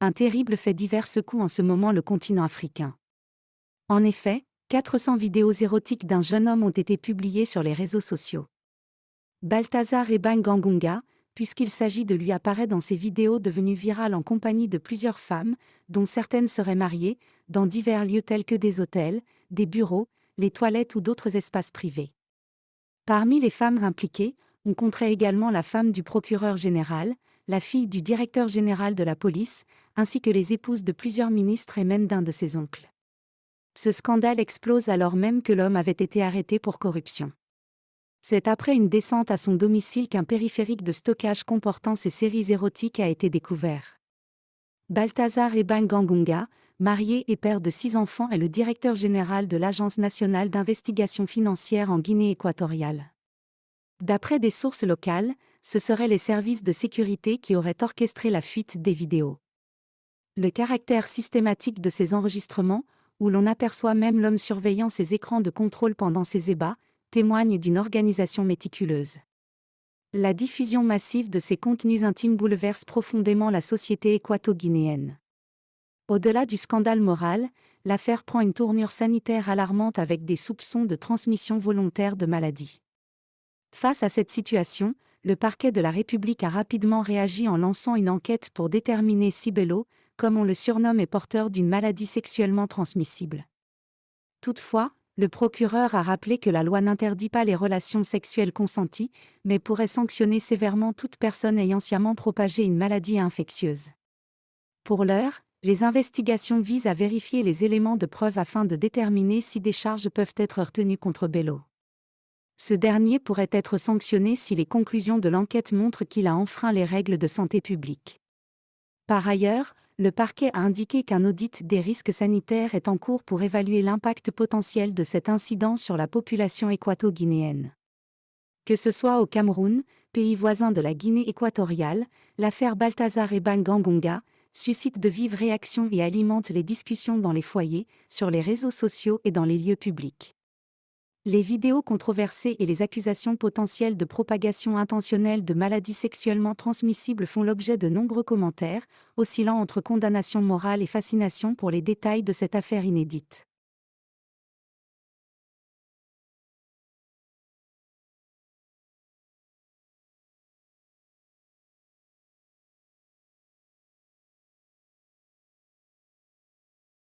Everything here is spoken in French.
un terrible fait divers secoue en ce moment le continent africain. En effet, 400 vidéos érotiques d'un jeune homme ont été publiées sur les réseaux sociaux. Balthazar Ebang-Engonga, puisqu'il s'agit de lui, apparaît dans ces vidéos devenues virales en compagnie de plusieurs femmes, dont certaines seraient mariées, dans divers lieux tels que des hôtels, des bureaux, les toilettes ou d'autres espaces privés. Parmi les femmes impliquées, on compterait également la femme du procureur général, la fille du directeur général de la police, ainsi que les épouses de plusieurs ministres et même d'un de ses oncles. Ce scandale explose alors même que l'homme avait été arrêté pour corruption. C'est après une descente à son domicile qu'un périphérique de stockage comportant ces séries érotiques a été découvert. Balthazar Ebang-Engonga, marié et père de 6 enfants, est le directeur général de l'Agence nationale d'investigation financière en Guinée équatoriale. D'après des sources locales, ce seraient les services de sécurité qui auraient orchestré la fuite des vidéos. Le caractère systématique de ces enregistrements, où l'on aperçoit même l'homme surveillant ses écrans de contrôle pendant ses ébats, témoigne d'une organisation méticuleuse. La diffusion massive de ces contenus intimes bouleverse profondément la société équato-guinéenne. Au-delà du scandale moral, l'affaire prend une tournure sanitaire alarmante avec des soupçons de transmission volontaire de maladies. Face à cette situation, le parquet de la République a rapidement réagi en lançant une enquête pour déterminer si Bello, comme on le surnomme, est porteur d'une maladie sexuellement transmissible. Toutefois, le procureur a rappelé que la loi n'interdit pas les relations sexuelles consenties, mais pourrait sanctionner sévèrement toute personne ayant sciemment propagé une maladie infectieuse. Pour l'heure, les investigations visent à vérifier les éléments de preuve afin de déterminer si des charges peuvent être retenues contre Bello. Ce dernier pourrait être sanctionné si les conclusions de l'enquête montrent qu'il a enfreint les règles de santé publique. Par ailleurs, le parquet a indiqué qu'un audit des risques sanitaires est en cours pour évaluer l'impact potentiel de cet incident sur la population équato-guinéenne. Que ce soit au Cameroun, pays voisin de la Guinée équatoriale, l'affaire Balthazar Ebang-Engonga suscite de vives réactions et alimente les discussions dans les foyers, sur les réseaux sociaux et dans les lieux publics. Les vidéos controversées et les accusations potentielles de propagation intentionnelle de maladies sexuellement transmissibles font l'objet de nombreux commentaires, oscillant entre condamnation morale et fascination pour les détails de cette affaire inédite.